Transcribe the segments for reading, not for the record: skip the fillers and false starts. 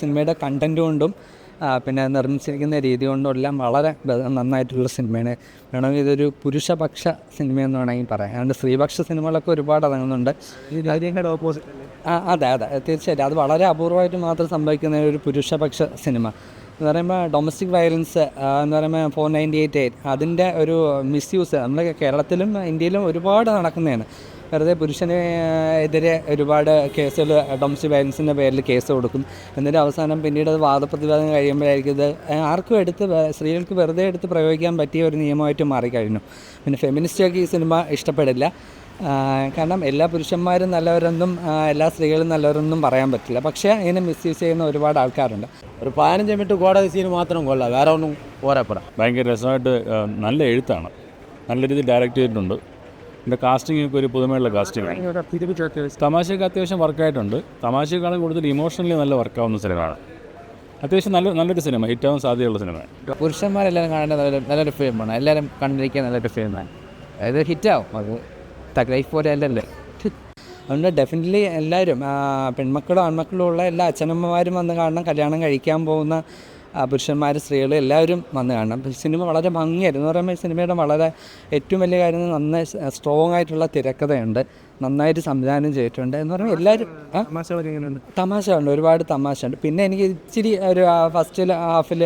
സിനിമയുടെ കണ്ടൻറ് കൊണ്ടും പിന്നെ നിർമ്മിച്ചിരിക്കുന്ന രീതി കൊണ്ടും എല്ലാം വളരെ നന്നായിട്ടുള്ള സിനിമയാണ്. വേണമെങ്കിൽ ഇതൊരു പുരുഷപക്ഷ സിനിമയെന്ന് വേണമെങ്കിൽ പറയാം. അതുകൊണ്ട് സ്ത്രീപക്ഷ സിനിമകളൊക്കെ ഒരുപാട് ഇറങ്ങുന്നുണ്ട്. അതെ തീർച്ചയായിട്ടും അത് വളരെ അപൂർവമായിട്ട് മാത്രം സംഭവിക്കുന്ന ഒരു പുരുഷപക്ഷ സിനിമ എന്ന് പറയുമ്പോൾ ഡൊമസ്റ്റിക് വയലൻസ് എന്ന് പറയുമ്പോൾ 498 അതിൻ്റെ ഒരു മിസ്യൂസ് നമ്മുടെ കേരളത്തിലും ഇന്ത്യയിലും ഒരുപാട് നടക്കുന്നതാണ്. വെറുതെ പുരുഷന് എതിരെ ഒരുപാട് കേസുകൾ ഡൊമസ്റ്റിക് വയലൻസിൻ്റെ പേരിൽ കേസ് കൊടുക്കും. എന്നിട്ട് അവസാനം പിന്നീട് അത് വാദപ്രതിവാദം കഴിയുമ്പോഴായിരിക്കും ഇത് ആർക്കും സ്ത്രീകൾക്ക് വെറുതെ എടുത്ത് പ്രയോഗിക്കാൻ പറ്റിയ ഒരു നിയമമായിട്ട് മാറിക്കഴിഞ്ഞു. പിന്നെ ഫെമിനിസ്റ്റൊക്കെ ഈ സിനിമ ഇഷ്ടപ്പെടില്ല. കാരണം എല്ലാ പുരുഷന്മാരും നല്ലവരെന്നും എല്ലാ സ്ത്രീകളും നല്ലവരെന്നും പറയാൻ പറ്റില്ല. പക്ഷേ അതിനെ മിസ്യൂസ് ചെയ്യുന്ന ഒരുപാട് ആൾക്കാരുണ്ട്. ഒരു 15 മിനിറ്റ് കോടതി സീൻ മാത്രം കൊള്ളാം, വേറെ ഒന്നും പോരാപ്പെടാം. ഭയങ്കര രസമായിട്ട് നല്ല എഴുത്താണ്, നല്ല രീതിയിൽ ഡയറക്റ്റ് ചെയ്തിട്ടുണ്ട്. എൻ്റെ കാസ്റ്റിംഗൊക്കെ ഒരു പുതുമയുള്ള കാസ്റ്റിംഗാണ്. തമാശയൊക്കെ അത്യാവശ്യം വർക്കായിട്ടുണ്ട്. തമാശയെക്കാളും കൂടുതൽ ഇമോഷണലി നല്ല വർക്കാവുന്ന സിനിമയാണ്. അത്യാവശ്യം നല്ലൊരു സിനിമ, ഹിറ്റാവാൻ സാധ്യതയുള്ള സിനിമയാണ്. പുരുഷന്മാരെല്ലാവരും കാണേണ്ട നല്ലൊരു ഫിലിമാണ്. എല്ലാവരും കണ്ടിരിക്കാൻ നല്ലൊരു ഫിലിമാണ്. അതായത് ഹിറ്റാവും. അത് ലൈഫ് പോലെ അല്ലല്ലേ. അതുകൊണ്ട് ഡെഫിനറ്റ്ലി എല്ലാവരും പെൺമക്കളും ആൺമക്കളും ഉള്ള എല്ലാ അച്ഛനമ്മമാരും വന്ന് കാണണം. കല്യാണം കഴിക്കാൻ പോകുന്ന പുരുഷന്മാർ സ്ത്രീകൾ എല്ലാവരും വന്ന് കാണണം. സിനിമ വളരെ ഭംഗിയായിരുന്നു. എന്ന് പറയുമ്പോൾ ഈ സിനിമയുടെ വളരെ ഏറ്റവും വലിയ കാര്യം നന്നായി സ്ട്രോങ് ആയിട്ടുള്ള തിരക്കഥയുണ്ട്, നന്നായിട്ട് സംവിധാനം ചെയ്തിട്ടുണ്ട്. എന്ന് പറയുമ്പോൾ എല്ലാവരും തമാശ ഉണ്ട്, ഒരുപാട് തമാശ ഉണ്ട്. പിന്നെ എനിക്ക് ഇച്ചിരി ഒരു ഫസ്റ്റ് ഹാഫിൽ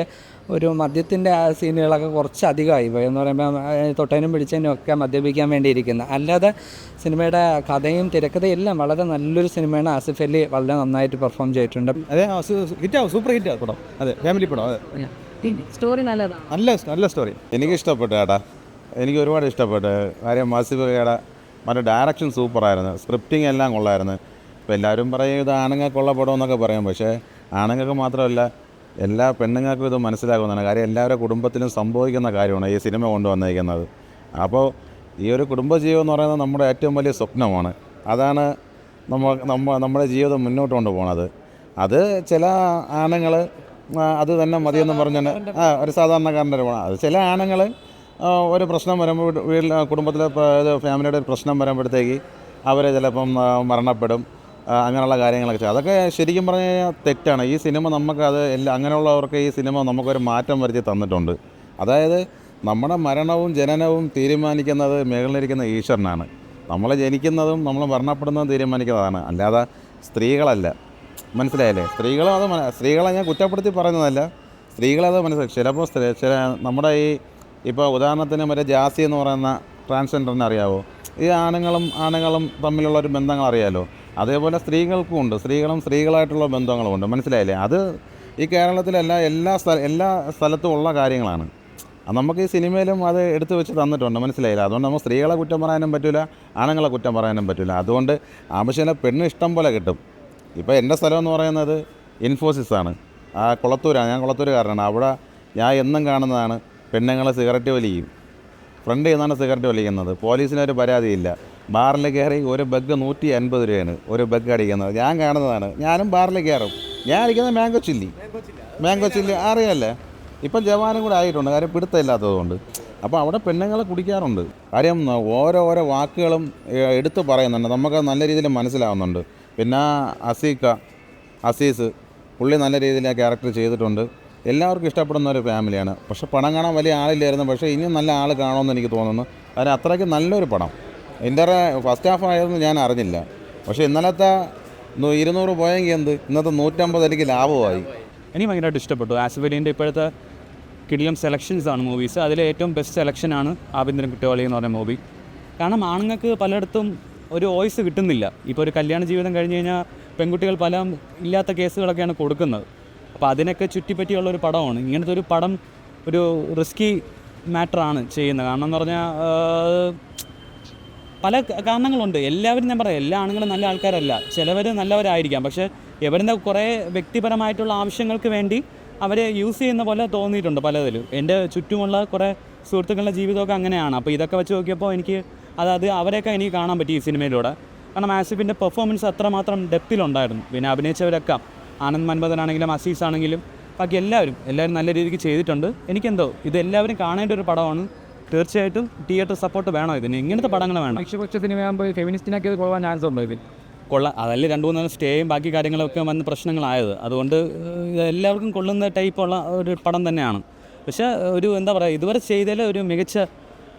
ഒരു മദ്യത്തിൻ്റെ സീനുകളൊക്കെ കുറച്ച് അധികമായി പോയി. എന്ന് പറയുമ്പോൾ തൊട്ടതിനും പിടിച്ചതിനും ഒക്കെ മദ്യപിക്കാൻ വേണ്ടിയിരിക്കുന്നത്. അല്ലാതെ സിനിമയുടെ കഥയും തിരക്കഥയും എല്ലാം വളരെ നല്ലൊരു സിനിമയാണ്. ആസിഫ് അലി വളരെ നന്നായിട്ട് പെർഫോം ചെയ്തിട്ടുണ്ട്. അതെ, ഹിറ്റാവും, സൂപ്പർ ഹിറ്റാവും പടം. അതെ, ഫാമിലി പടം. അതെ, സ്റ്റോറി നല്ലതാണ്, നല്ല സ്റ്റോറി. എനിക്ക് ഇഷ്ടപ്പെട്ടു ചേട്ടാ, എനിക്ക് ഒരുപാട് ഇഷ്ടപ്പെട്ടു. കാര്യം ആസിഫ് അലിയുടെ മറ്റേ ഡയറക്ഷൻ സൂപ്പറായിരുന്നു, സ്ക്രിപ്റ്റിംഗ് എല്ലാം കൊള്ളായിരുന്നു. ഇപ്പോൾ എല്ലാവരും പറയും ഇത് ആണുങ്ങൾക്കുള്ള പടം എന്നൊക്കെ പറയും. പക്ഷേ ആണുങ്ങൾക്ക് മാത്രമല്ല, എല്ലാ പെണ്ണുങ്ങൾക്കും ഇത് മനസ്സിലാകുന്നതാണ്. കാര്യം എല്ലാവരുടെ കുടുംബത്തിലും സംഭവിക്കുന്ന കാര്യമാണ് ഈ സിനിമ കൊണ്ടുവന്നിരിക്കുന്നത്. അപ്പോൾ ഈ ഒരു കുടുംബജീവൻ എന്ന് പറയുന്നത് നമ്മുടെ ഏറ്റവും വലിയ സ്വപ്നമാണ്. അതാണ് നമ്മുടെ ജീവിതം മുന്നോട്ട് കൊണ്ടുപോകുന്നത്. അത് ചില ആണുങ്ങൾ അത് തന്നെ മതിയെന്ന് പറഞ്ഞാൽ ഒരു സാധാരണക്കാരൻ്റെ ഒരു പണം. അത് ചില ആണുങ്ങൾ ഒരു പ്രശ്നം വരുമ്പോൾ കുടുംബത്തിലെ ഫാമിലിയുടെ ഒരു പ്രശ്നം വരുമ്പോഴത്തേക്ക് അവർ ചിലപ്പം മരണപ്പെടും, അങ്ങനെയുള്ള കാര്യങ്ങളൊക്കെ ചെയ്യും. അതൊക്കെ ശരിക്കും പറഞ്ഞു കഴിഞ്ഞാൽ തെറ്റാണ്. ഈ സിനിമ നമുക്കത് അങ്ങനെയുള്ളവർക്ക് ഈ സിനിമ നമുക്കൊരു മാറ്റം വരുത്തി തന്നിട്ടുണ്ട്. അതായത് നമ്മുടെ മരണവും ജനനവും തീരുമാനിക്കുന്നത് മേളിലിരിക്കുന്ന ഈശ്വരനാണ്. നമ്മൾ ജനിക്കുന്നതും നമ്മൾ മരണപ്പെടുന്നതും തീരുമാനിക്കുന്നതാണ്, അല്ലാതെ സ്ത്രീകളല്ല. മനസ്സിലായല്ലേ? സ്ത്രീകളെ ഞാൻ കുറ്റപ്പെടുത്തി പറയുന്നതല്ല, സ്ത്രീകളത് മനസ്സിലായി. ചിലപ്പോൾ ചില നമ്മുടെ ഇപ്പോൾ ഉദാഹരണത്തിന് മറ്റേ ജാസി എന്ന് പറയുന്ന ട്രാൻസ്ജെൻഡറിനെ അറിയാവോ? ഈ ആണുങ്ങളും തമ്മിലുള്ള ഒരു ബന്ധങ്ങൾ അറിയാമല്ലോ. അതേപോലെ സ്ത്രീകൾക്കും ഉണ്ട്, സ്ത്രീകളായിട്ടുള്ള ബന്ധങ്ങളുമുണ്ട്. മനസ്സിലായില്ലേ? അത് ഈ കേരളത്തിലല്ല, എല്ലാ സ്ഥലത്തും ഉള്ള കാര്യങ്ങളാണ്. നമുക്ക് ഈ സിനിമയിലും അത് എടുത്തു വെച്ച് തന്നിട്ടുണ്ട്. മനസ്സിലായില്ല? അതുകൊണ്ട് നമുക്ക് സ്ത്രീകളെ കുറ്റം പറയാനും പറ്റില്ല, ആണുങ്ങളെ കുറ്റം പറയാനും പറ്റില്ല. അതുകൊണ്ട് ആവശ്യമില്ല, പെണ്ണ് ഇഷ്ടം പോലെ കിട്ടും. ഇപ്പോൾ എൻ്റെ സ്ഥലം എന്ന് പറയുന്നത് ഇൻഫോസിസാണ്, കുളത്തൂരാണ്. ഞാൻ കുളത്തൂരുകാരനാണ്. അവിടെ ഞാൻ എന്നും കാണുന്നതാണ് പെണ്ണുങ്ങൾ സിഗരറ്റ് വലിക്കും. ഫ്രണ്ട് ചെയ്യുന്നതാണ് സിഗരറ്റ് വലിക്കുന്നത്. പോലീസിനൊരു പരാതിയില്ല. ബാറിൽ കയറി ഒരു ബഗ് 150 രൂപയാണ് ഒരു ബഗ് അടിക്കുന്നത്. ഞാൻ കാണുന്നതാണ്. ഞാനും ബാറിൽ കയറും. ഞാൻ അടിക്കുന്നത് മാംഗോ ചില്ലി അറിയാമല്ലേ? ഇപ്പം ജവാനും കൂടെ ആയിട്ടുണ്ട്, കാര്യം പിടുത്തമില്ലാത്തതുകൊണ്ട്. അപ്പോൾ അവിടെ പെണ്ണുങ്ങൾ കുടിക്കാറുണ്ട്. കാര്യം ഓരോ വാക്കുകളും എടുത്ത് പറയുന്നുണ്ട്, നമുക്ക് നല്ല രീതിയിൽ മനസ്സിലാവുന്നുണ്ട്. പിന്നെ അസീസ് പുള്ളി നല്ല രീതിയിൽ ആ ക്യാരക്ടർ ചെയ്തിട്ടുണ്ട്. എല്ലാവർക്കും ഇഷ്ടപ്പെടുന്ന ഒരു ഫാമിലിയാണ്. പക്ഷെ പടം കാണാൻ വലിയ ആളില്ലായിരുന്നു, പക്ഷേ ഇനിയും നല്ല ആൾ കാണുമെന്ന് എനിക്ക് തോന്നുന്നു. കാരണം അത്രയ്ക്ക് നല്ലൊരു പടം. എൻ്റെ ഫസ്റ്റ് ഹാഫ് ആയതെന്ന് ഞാൻ അറിഞ്ഞില്ല. പക്ഷേ ഇന്നലത്തെ 200 പോയെങ്കിൽ ഇന്നത്തെ 150 എനിക്ക് ലാഭമായി. എനിക്ക് ഭയങ്കരമായിട്ട് ഇഷ്ടപ്പെട്ടു. ആസിഫ് അലീൻ്റെ ഇപ്പോഴത്തെ കിടിലം സെലക്ഷൻസാണ് മൂവീസ്. അതിലെ ഏറ്റവും ബെസ്റ്റ് സെലക്ഷനാണ് ആഭ്യന്തര കുറ്റവാളി എന്ന് പറയുന്ന മൂവി. കാരണം ആണുങ്ങൾക്ക് പലയിടത്തും ഒരു വോയിസ് കിട്ടുന്നില്ല. ഇപ്പോൾ ഒരു കല്യാണ ജീവിതം കഴിഞ്ഞ് കഴിഞ്ഞാൽ പെൺകുട്ടികൾ പല ഇല്ലാത്ത കേസുകളൊക്കെയാണ് കൊടുക്കുന്നത്. അപ്പോൾ അതിനൊക്കെ ചുറ്റിപ്പറ്റിയുള്ള ഒരു പടമാണ്. ഇങ്ങനത്തെ ഒരു പടം ഒരു റിസ്കി മാറ്ററാണ് ചെയ്യുന്നത്. കാരണം എന്ന് പറഞ്ഞാൽ പല കാരണങ്ങളുണ്ട്. എല്ലാവരും ഞാൻ പറയാം, എല്ലാ ആണുങ്ങളും നല്ല ആൾക്കാരല്ല, ചിലവർ നല്ലവരായിരിക്കാം. പക്ഷേ ഇവരുടെ കുറേ വ്യക്തിപരമായിട്ടുള്ള ആവശ്യങ്ങൾക്ക് വേണ്ടി അവരെ യൂസ് ചെയ്യുന്ന പോലെ തോന്നിയിട്ടുണ്ട് പലതിലും. എൻ്റെ ചുറ്റുമുള്ള കുറേ സുഹൃത്തുക്കളുടെ ജീവിതമൊക്കെ അങ്ങനെയാണ്. അപ്പോൾ ഇതൊക്കെ വെച്ച് നോക്കിയപ്പോൾ എനിക്ക് അവരെയൊക്കെ എനിക്ക് കാണാൻ പറ്റി ഈ സിനിമയിലൂടെ. കാരണം ആസിഫിൻ്റെ പെർഫോമൻസ് അത്രമാത്രം ഡെപ്തിലുണ്ടായിരുന്നു. പിന്നെ അഭിനയിച്ചവരൊക്കെ ആനന്ദ് മൻപഥനാണെങ്കിലും അസീസ് ആണെങ്കിലും ബാക്കി എല്ലാവരും നല്ല രീതിക്ക് ചെയ്തിട്ടുണ്ട്. എനിക്കെന്തോ ഇതെല്ലാവരും കാണേണ്ട ഒരു പടമാണ്. തീർച്ചയായിട്ടും തിയേറ്റർ സപ്പോർട്ട് വേണം ഇതിന്. ഇങ്ങനത്തെ പടങ്ങൾ വേണം. പക്ഷേ സിനിമയാകുമ്പോൾ ഫെമിനിസ്റ്റിനൊക്കെ പോകാൻ ചാൻസ് ഉണ്ടോ ഇതിൽ? കൊള്ളാം. അതല്ലേ 2-3 സ്റ്റേയും ബാക്കി കാര്യങ്ങളൊക്കെ വന്ന് പ്രശ്നങ്ങളായത്. അതുകൊണ്ട് ഇത് എല്ലാവർക്കും കൊള്ളുന്ന ടൈപ്പുള്ള ഒരു പടം തന്നെയാണ്. പക്ഷേ എന്താ പറയുക, ഇതുവരെ ചെയ്തതിൽ ഒരു മികച്ച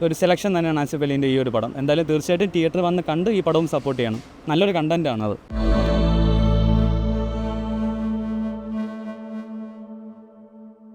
ഒരു സെലക്ഷൻ തന്നെയാണ് ആസിഫ് അലീൻ്റെ ഈ ഒരു പടം. എന്തായാലും തീർച്ചയായിട്ടും തിയേറ്ററിൽ വന്ന് കണ്ട് ഈ പടവും സപ്പോർട്ട് ചെയ്യണം. നല്ലൊരു കണ്ടൻറ്റാണ് അത്.